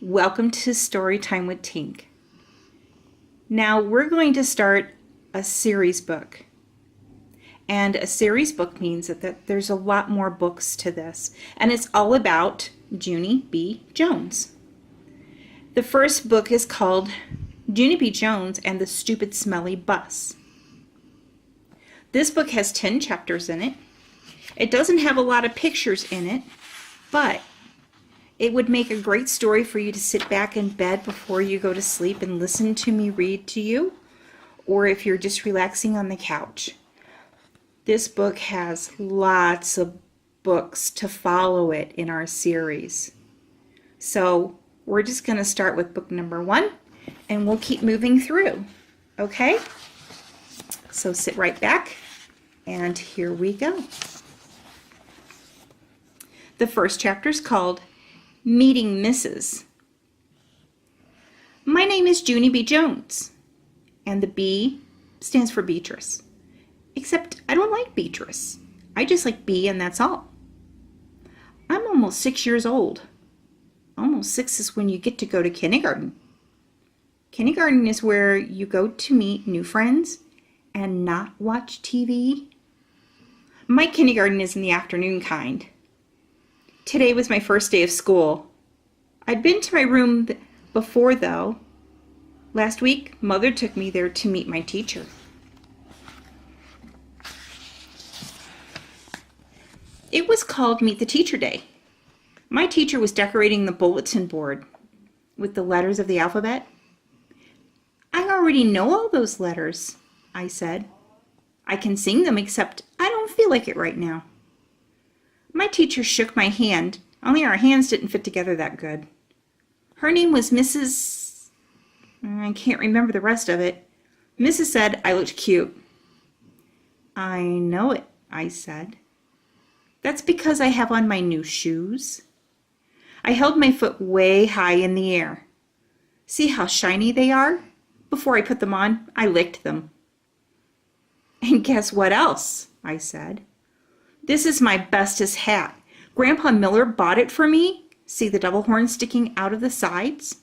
Welcome to Story Time with Tinx. Now we're going to start a series book. And a series book means that there's a lot more books to this. And it's all about Junie B. Jones. The first book is called Junie B. Jones and the Stupid Smelly Bus. This book has 10 chapters in it. It doesn't have a lot of pictures in it, but it would make a great story for you to sit back in bed before you go to sleep and listen to me read to you, or if you're just relaxing on the couch. This book has lots of books to follow it in our series. So we're just going to start with book number 1, and we'll keep moving through, okay? So sit right back, and here we go. The first chapter is called Meeting Mrs. My name is Junie B. Jones, and the B stands for Beatrice. Except I don't like Beatrice. I just like B, and that's all. I'm almost 6 years old. Almost 6 is when you get to go to kindergarten. Kindergarten is where you go to meet new friends and not watch TV. My kindergarten is in the afternoon kind. Today was my first day of school. I'd been to my room before, though. Last week, Mother took me there to meet my teacher. It was called Meet the Teacher Day. My teacher was decorating the bulletin board with the letters of the alphabet. I already know all those letters, I said. I can sing them, except I don't feel like it right now. My teacher shook my hand, only our hands didn't fit together that good. Her name was Mrs. I can't remember the rest of it. Mrs. said I looked cute. I know it, I said. That's because I have on my new shoes. I held my foot way high in the air. See how shiny they are? Before I put them on, I licked them. And guess what else? I said. This is my bestest hat. Grandpa Miller bought it for me. See the double horn sticking out of the sides?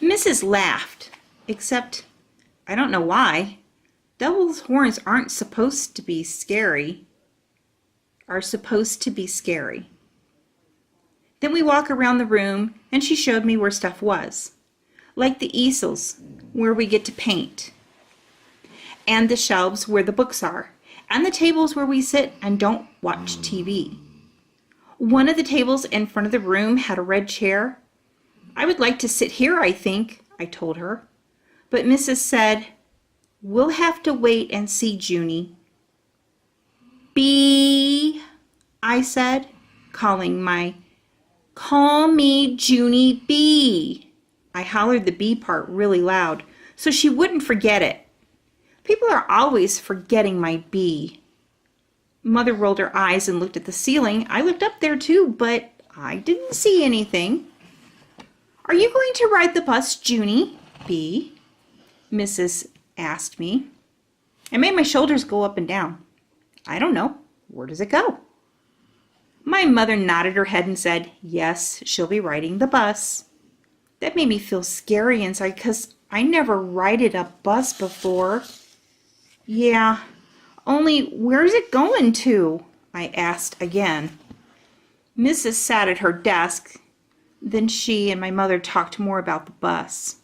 Mrs. laughed, except I don't know why. Double horns aren't supposed to be scary. Are supposed to be scary. Then we walk around the room and she showed me where stuff was. Like the easels where we get to paint. And the shelves where the books are, and the tables where we sit and don't watch TV. One of the tables in front of the room had a red chair. I would like to sit here, I think, I told her. But Mrs. said, we'll have to wait and see, Junie. B, I said, call me Junie B. I hollered the B part really loud so she wouldn't forget it. People are always forgetting my B. Mother rolled her eyes and looked at the ceiling. I looked up there too, but I didn't see anything. Are you going to ride the bus, Junie B? Mrs. asked me. It made my shoulders go up and down. I don't know. Where does it go? My mother nodded her head and said, yes, she'll be riding the bus. That made me feel scary inside because I never rided a bus before. Yeah, only where's it going to? I asked again. Mrs. sat at her desk. Then she and my mother talked more about the bus.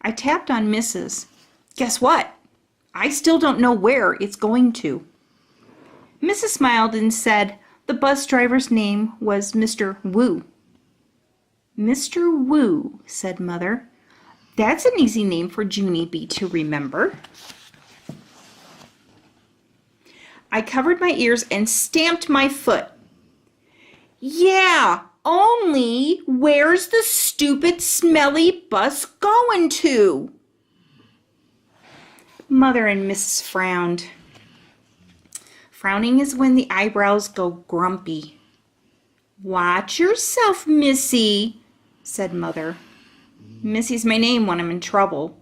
I tapped on Mrs. Guess what? I still don't know where it's going to. Mrs. smiled and said the bus driver's name was Mr. Wu. Mr. Wu, said Mother. That's an easy name for Junie B to remember. I covered my ears and stamped my foot. Yeah, only where's the stupid smelly bus going to? Mother and Mrs. frowned. Frowning is when the eyebrows go grumpy. Watch yourself, Missy, said Mother. Missy's my name when I'm in trouble.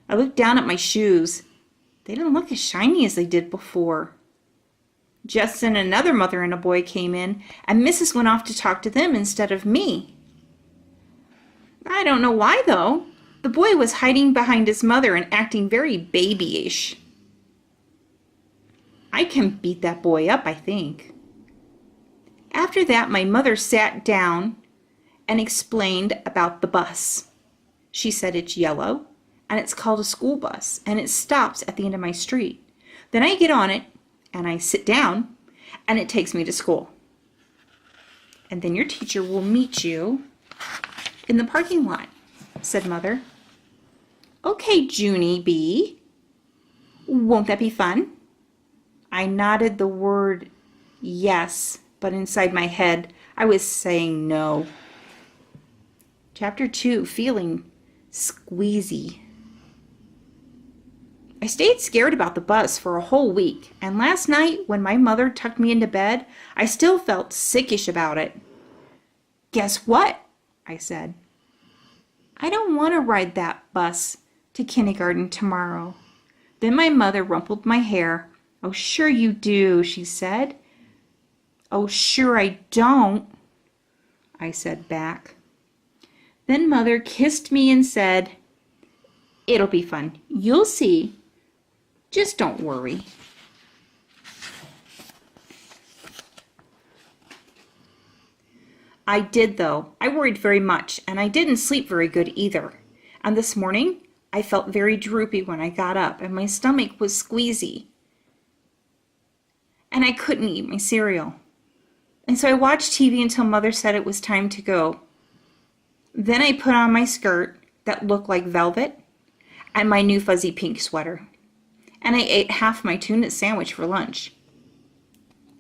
I looked down at my shoes. They didn't look as shiny as they did before. Just then another mother and a boy came in, and Mrs. went off to talk to them instead of me. I don't know why, though. The boy was hiding behind his mother and acting very babyish. I can beat that boy up, I think. After that, my mother sat down and explained about the bus. She said it's yellow, and it's called a school bus, and it stops at the end of my street. Then I get on it, and I sit down, and it takes me to school. And then your teacher will meet you in the parking lot, said Mother. Okay, Junie B. Won't that be fun? I nodded the word yes, but inside my head I was saying no. Chapter 2, Feeling Squeezy. I stayed scared about the bus for a whole week, and last night when my mother tucked me into bed, I still felt sickish about it. Guess what? I said. I don't want to ride that bus to kindergarten tomorrow. Then my mother rumpled my hair. Oh, sure you do, she said. Oh, sure I don't, I said back. Then Mother kissed me and said, it'll be fun. You'll see. Just don't worry. I did, though. I worried very much, and I didn't sleep very good either. And this morning, I felt very droopy when I got up, and my stomach was squeezy. And I couldn't eat my cereal. And so I watched TV until Mother said it was time to go. Then I put on my skirt that looked like velvet and my new fuzzy pink sweater. And I ate half my tuna sandwich for lunch.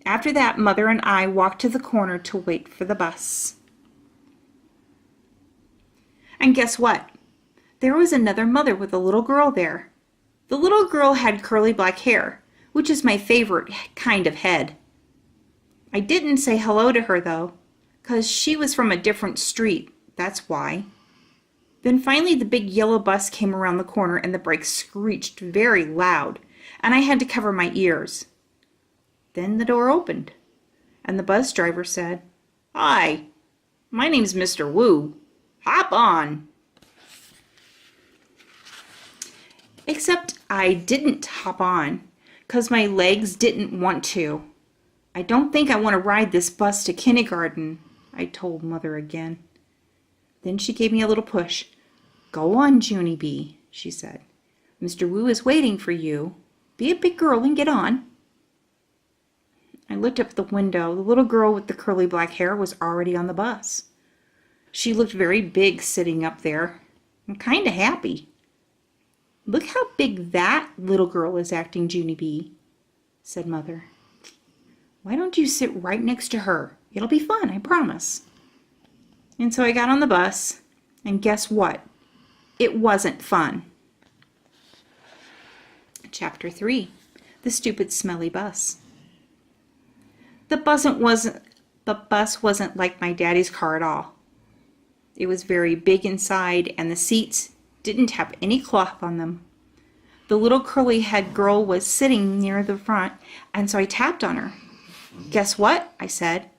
After that, Mother and I walked to the corner to wait for the bus. And guess what? There was another mother with a little girl there. The little girl had curly black hair, which is my favorite kind of head. I didn't say hello to her, though, 'cause she was from a different street, that's why. Then finally the big yellow bus came around the corner and the brakes screeched very loud, and I had to cover my ears. Then the door opened, and the bus driver said, Hi, my name's Mr. Wu. Hop on. Except I didn't hop on, 'cause my legs didn't want to. I don't think I want to ride this bus to kindergarten, I told Mother again. Then she gave me a little push. Go on, Junie B, she said. Mr. Wu is waiting for you. Be a big girl and get on. I looked up at the window. The little girl with the curly black hair was already on the bus. She looked very big sitting up there. I'm kind of happy. Look how big that little girl is acting, Junie B, said Mother. Why don't you sit right next to her? It'll be fun, I promise. And so I got on the bus, and guess what? It wasn't fun. Chapter 3, The Stupid Smelly Bus. The bus wasn't like my daddy's car at all. It was very big inside, and the seats didn't have any cloth on them. The little curly-head girl was sitting near the front, and so I tapped on her. Guess what? I said.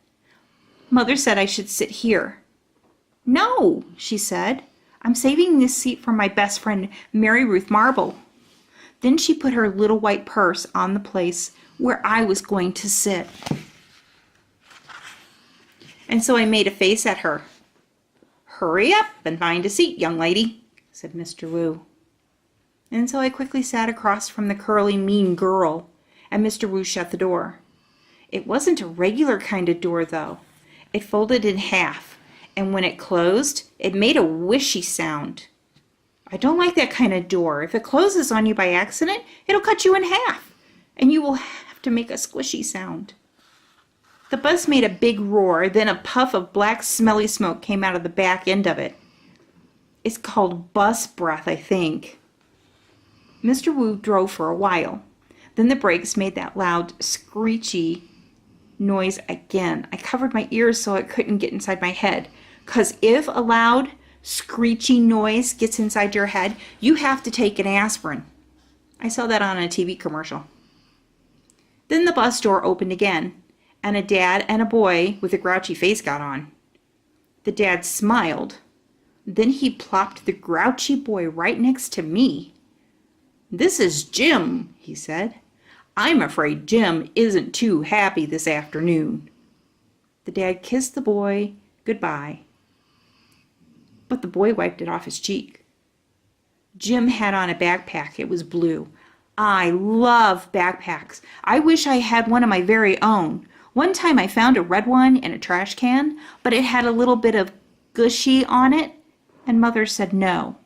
Mother said I should sit here. No, she said. I'm saving this seat for my best friend, Mary Ruth Marble. Then she put her little white purse on the place where I was going to sit. And so I made a face at her. Hurry up and find a seat, young lady, said Mr. Wu. And so I quickly sat across from the curly, mean girl, and Mr. Wu shut the door. It wasn't a regular kind of door, though. It folded in half, and when it closed, it made a whishy sound. I don't like that kind of door. If it closes on you by accident, it'll cut you in half, and you will have to make a squishy sound. The bus made a big roar, then a puff of black smelly smoke came out of the back end of it. It's called bus breath, I think. Mr. Wu drove for a while. Then the brakes made that loud, screechy noise again. I covered my ears so it couldn't get inside my head, 'cause if a loud, screechy noise gets inside your head, you have to take an aspirin. I saw that on a TV commercial. Then the bus door opened again, and a dad and a boy with a grouchy face got on. The dad smiled. Then he plopped the grouchy boy right next to me. "This is Jim," he said. "I'm afraid Jim isn't too happy this afternoon." The dad kissed the boy goodbye, but the boy wiped it off his cheek. Jim had on a backpack. It was blue. I love backpacks. I wish I had one of my very own. One time I found a red one in a trash can, but it had a little bit of gushy on it, and Mother said no.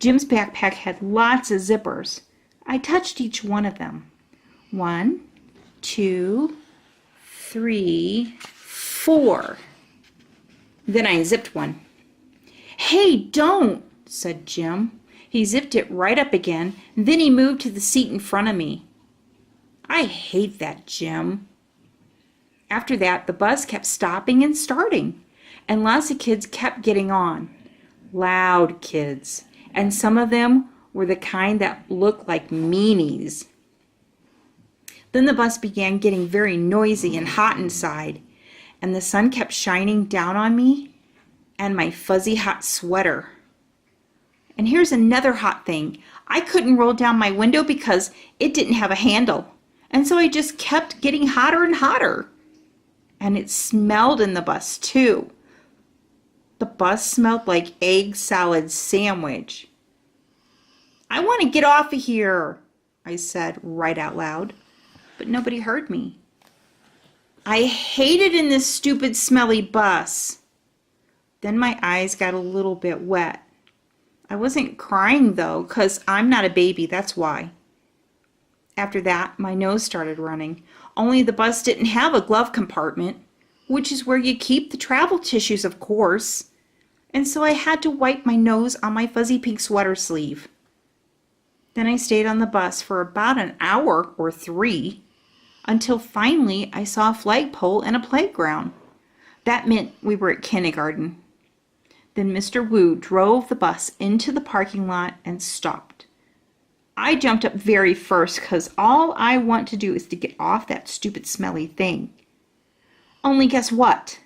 Jim's backpack had lots of zippers. I touched each one of them. 1, 2, 3, 4. Then I zipped one. "Hey, don't," said Jim. He zipped it right up again, and then he moved to the seat in front of me. I hate that Jim. After that, the bus kept stopping and starting, and lots of kids kept getting on. Loud kids, and some of them were the kind that looked like meanies. Then the bus began getting very noisy and hot inside, and the sun kept shining down on me and my fuzzy hot sweater. And here's another hot thing. I couldn't roll down my window because it didn't have a handle, and so I just kept getting hotter and hotter. And it smelled in the bus too. The bus smelled like egg salad sandwich. "I want to get off of here," I said right out loud, but nobody heard me. I hated in this stupid smelly bus. Then my eyes got a little bit wet. I wasn't crying though, 'cause I'm not a baby, that's why. After that, my nose started running, only the bus didn't have a glove compartment, which is where you keep the travel tissues, of course. And so I had to wipe my nose on my fuzzy pink sweater sleeve. Then I stayed on the bus for about an hour or 3, until finally I saw a flagpole and a playground. That meant we were at kindergarten. Then Mr. Wu drove the bus into the parking lot and stopped. I jumped up very first because all I want to do is to get off that stupid smelly thing. Only guess what?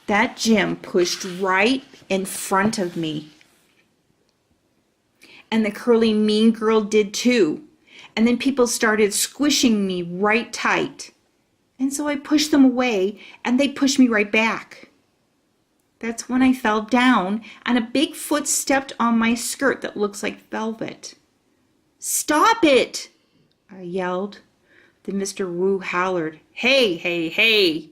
That Jim pushed right in front of me. And the curly mean girl did too. And then people started squishing me right tight. And so I pushed them away and they pushed me right back. That's when I fell down and a big foot stepped on my skirt that looks like velvet. "Stop it!" I yelled. Then Mr. Wu hollered, "Hey, hey, hey!"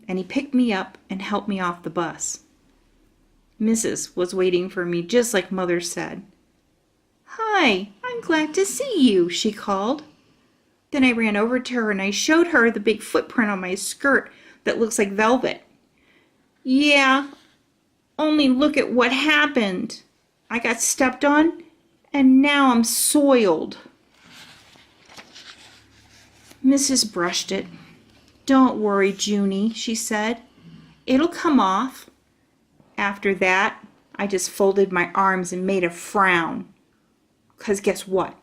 And he picked me up and helped me off the bus. Mrs. was waiting for me just like Mother said. "Hi, I'm glad to see you," she called. Then I ran over to her and I showed her the big footprint on my skirt that looks like velvet. "Yeah, only look at what happened. I got stepped on and now I'm soiled." Mrs. brushed it. "Don't worry, Junie," she said. "It'll come off." After that, I just folded my arms and made a frown. 'Cause guess what?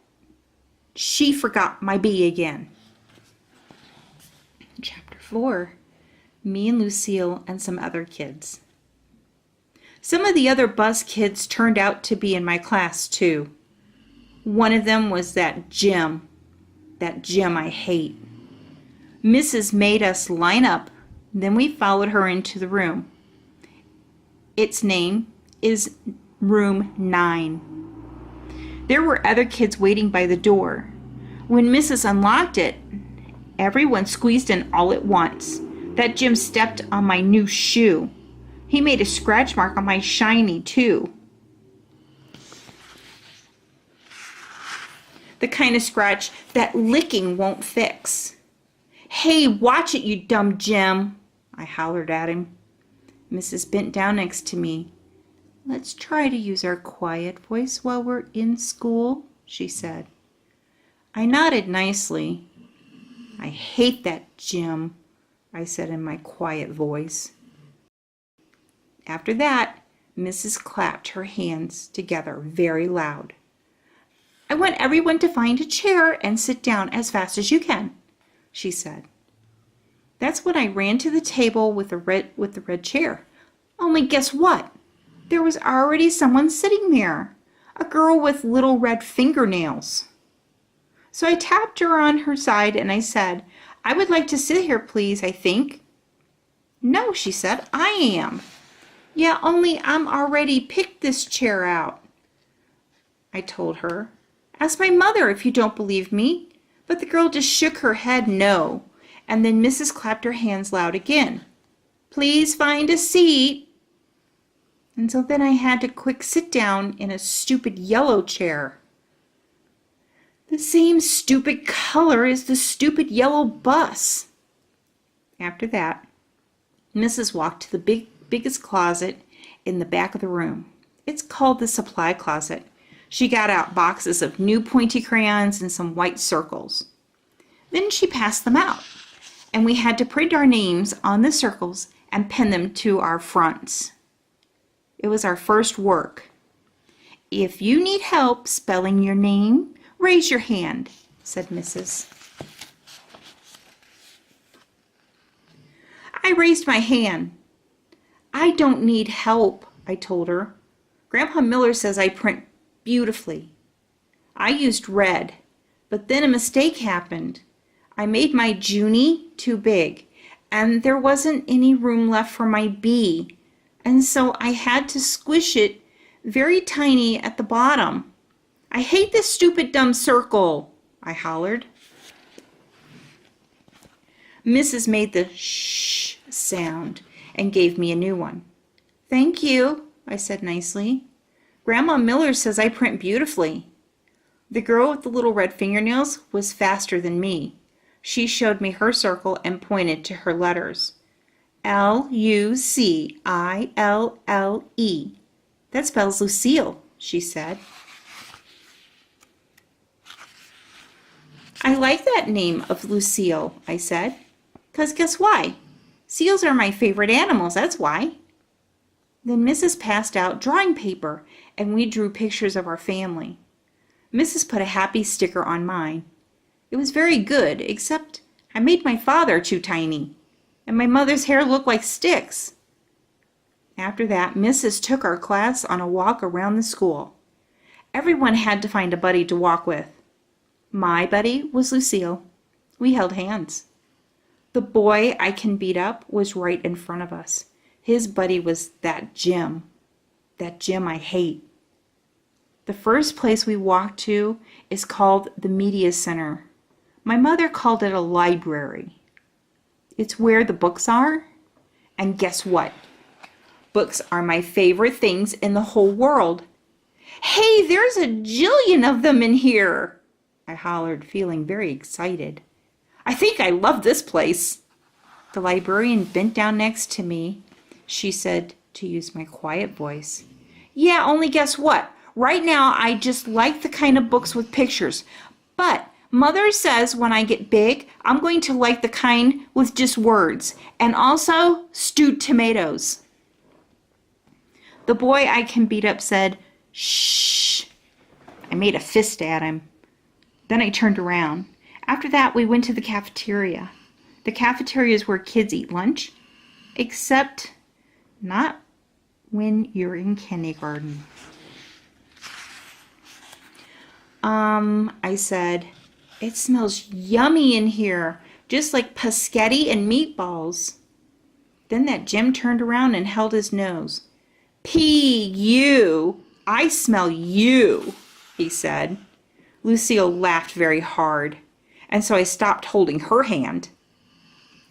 She forgot my bee again. Chapter 4. Me and Lucille and some other kids. Some of the other bus kids turned out to be in my class too. One of them was that Jim I hate. Mrs. made us line up, then we followed her into the room. Its name is room 9. There were other kids waiting by the door. When Mrs. unlocked it, everyone squeezed in all at once. That Jim stepped on my new shoe. He made a scratch mark on my shiny too. The kind of scratch that licking won't fix. "Hey, watch it, you dumb Jim," I hollered at him. Mrs. bent down next to me. "Let's try to use our quiet voice while we're in school," she said. I nodded nicely. "I hate that Jim," I said in my quiet voice. After that, Mrs. clapped her hands together very loud. I want everyone to find a chair and sit down as fast as you can, she said. That's when I ran to the table with the red chair. Only guess what? There was already someone sitting there, a girl with little red fingernails. So I tapped her on her side and I said, I would like to sit here, please, I think. No, she said, I am. Yeah, only I'm already picked this chair out, I told her. Ask my mother if you don't believe me. But the girl just shook her head no, and then Mrs. clapped her hands loud again. Please find a seat. And so then I had to quick sit down in a stupid yellow chair. The same stupid color as the stupid yellow bus. After that, Mrs. walked to the biggest closet in the back of the room. It's called the supply closet. She got out boxes of new pointy crayons and some white circles. Then she passed them out, and we had to print our names on the circles and pin them to our fronts. It was our first work. If you need help spelling your name, raise your hand, said Mrs. I raised my hand. I don't need help, I told her. Grandpa Miller says I print beautifully. I used red, but then a mistake happened. I made my Junie too big, and there wasn't any room left for my B, and so I had to squish it very tiny at the bottom. I hate this stupid dumb circle, I hollered. Mrs. made the shh sound and gave me a new one. Thank you, I said nicely. Grandma Miller says I print beautifully. The girl with the little red fingernails was faster than me. She showed me her circle and pointed to her letters. Lucille. That spells Lucille, she said. I like that name of Lucille, I said. 'Cause guess why? Seals are my favorite animals, that's why. Then Mrs. passed out drawing paper, and we drew pictures of our family. Mrs. put a happy sticker on mine. It was very good, except I made my father too tiny, and my mother's hair looked like sticks. After that, Mrs. took our class on a walk around the school. Everyone had to find a buddy to walk with. My buddy was Lucille. We held hands. The boy I can beat up was right in front of us. His buddy was that Jim I hate. The first place we walked to is called the Media Center. My mother called it a library. It's where the books are. And guess what? Books are my favorite things in the whole world. Hey, there's a jillion of them in here, I hollered, feeling very excited. I think I love this place. The librarian bent down next to me. She said, to use my quiet voice, yeah, only guess what? Right now, I just like the kind of books with pictures. But Mother says when I get big, I'm going to like the kind with just words. And also stewed tomatoes. The boy I can beat up said, shh. I made a fist at him. Then I turned around. After that, we went to the cafeteria. The cafeteria is where kids eat lunch, except not when you're in kindergarten. I said, it smells yummy in here, just like paschetti and meatballs. Then that Jim turned around and held his nose. P.U. I smell you, he said. Lucille laughed very hard, and so I stopped holding her hand.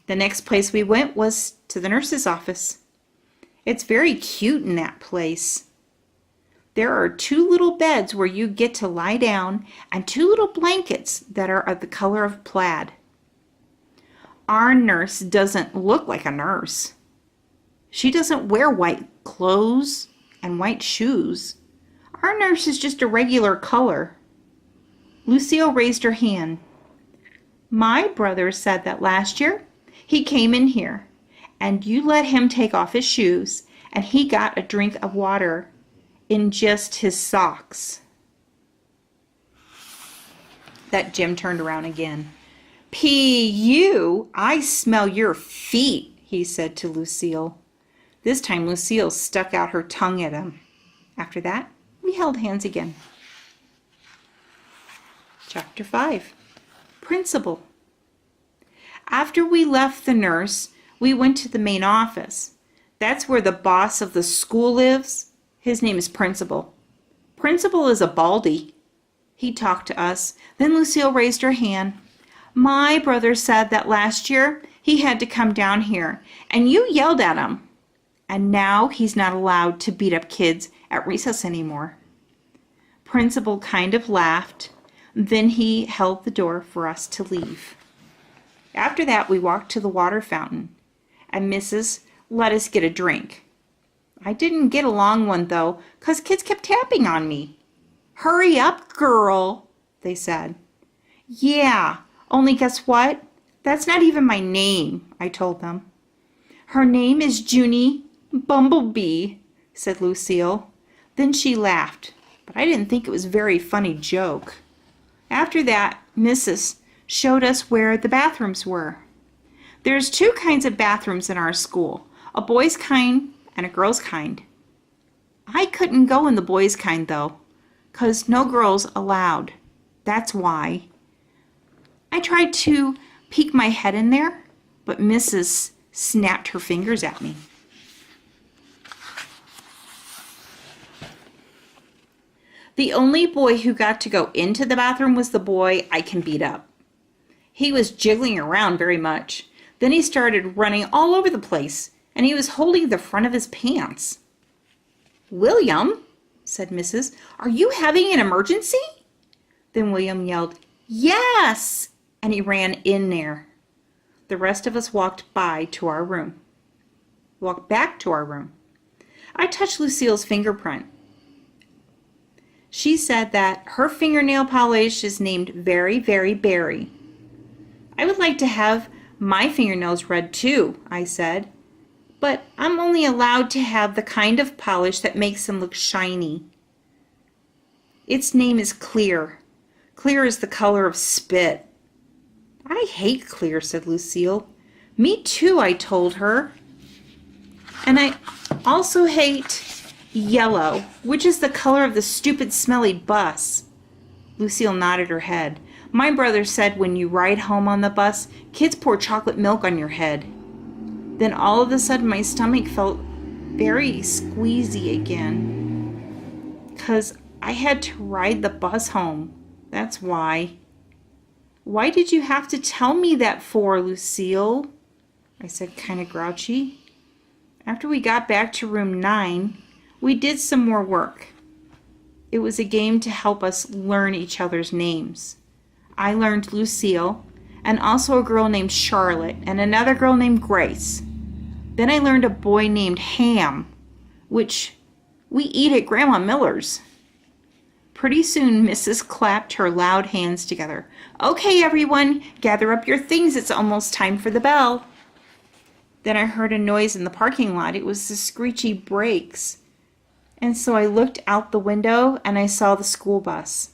The next place we went was to the nurse's office. It's very cute in that place. There are 2 little beds where you get to lie down and 2 little blankets that are of the color of plaid. Our nurse doesn't look like a nurse. She doesn't wear white clothes and white shoes. Our nurse is just a regular color. Lucille raised her hand. My brother said that last year he came in here and you let him take off his shoes and he got a drink of water in just his socks. That Jim turned around again. P.U., I smell your feet, he said to Lucille. This time Lucille stuck out her tongue at him. After that, we held hands again. Chapter 5. Principal. After we left the nurse, we went to the main office. That's where the boss of the school lives. His name is Principal. Principal is a baldy. He talked to us. Then Lucille raised her hand. My brother said that last year he had to come down here, and you yelled at him. And now he's not allowed to beat up kids at recess anymore. Principal kind of laughed. Then he held the door for us to leave. After that, we walked to the water fountain, and Mrs. let us get a drink. I didn't get a long one, though, 'cause kids kept tapping on me. Hurry up, girl, they said. Yeah, only guess what? That's not even my name, I told them. Her name is Junie Bumblebee, said Lucille. Then she laughed, but I didn't think it was a very funny joke. After that, Mrs. showed us where the bathrooms were. There's 2 kinds of bathrooms in our school, a boys' kind and a girls' kind. I couldn't go in the boys' kind, though, 'cause no girls allowed. That's why. I tried to peek my head in there, but Mrs. snapped her fingers at me. The only boy who got to go into the bathroom was the boy I can beat up. He was jiggling around very much. Then he started running all over the place, and he was holding the front of his pants. William, said Mrs., are you having an emergency? Then William yelled, yes, and he ran in there. The rest of us walked back to our room. I touched Lucille's fingerprint. She said that her fingernail polish is named Very, Very Berry. I would like to have my fingernails red too, I said, but I'm only allowed to have the kind of polish that makes them look shiny. Its name is Clear. Clear is the color of spit. I hate clear, said Lucille. Me too, I told her. And I also hate yellow, which is the color of the Stupid Smelly Bus. Lucille nodded her head. My brother said when you ride home on the bus, kids pour chocolate milk on your head. Then all of a sudden my stomach felt very squeezy again, 'cause I had to ride the bus home. That's why. Why did you have to tell me that for, Lucille? I said, kind of grouchy. After we got back to room 9, we did some more work. It was a game to help us learn each other's names. I learned Lucille, and also a girl named Charlotte, and another girl named Grace. Then I learned a boy named Ham, which we eat at Grandma Miller's. Pretty soon, Mrs. clapped her loud hands together. Okay, everyone, gather up your things. It's almost time for the bell. Then I heard a noise in the parking lot. It was the screechy brakes. And so I looked out the window and I saw the school bus.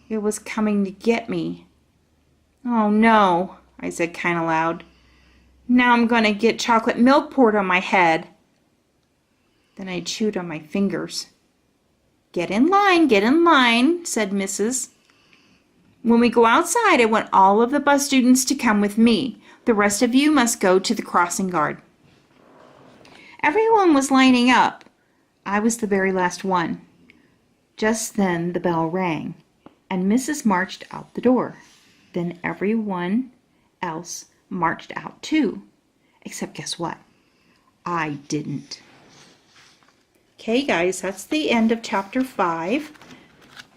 It was coming to get me. Oh no, I said kind of loud. Now I'm going to get chocolate milk poured on my head. Then I chewed on my fingers. Get in line, said Mrs. When we go outside, I want all of the bus students to come with me. The rest of you must go to the crossing guard. Everyone was lining up. I was the very last one. Just then the bell rang, and Mrs. marched out the door. Then everyone else marched out too. Except guess what? I didn't. Okay, guys, that's the end of chapter 5.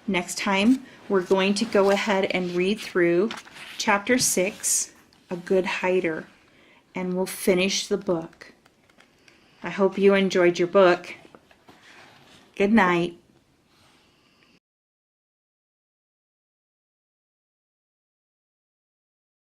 Next time, we're going to go ahead and read through chapter 6, A Good Hider, and we'll finish the book. I hope you enjoyed your book. Good night.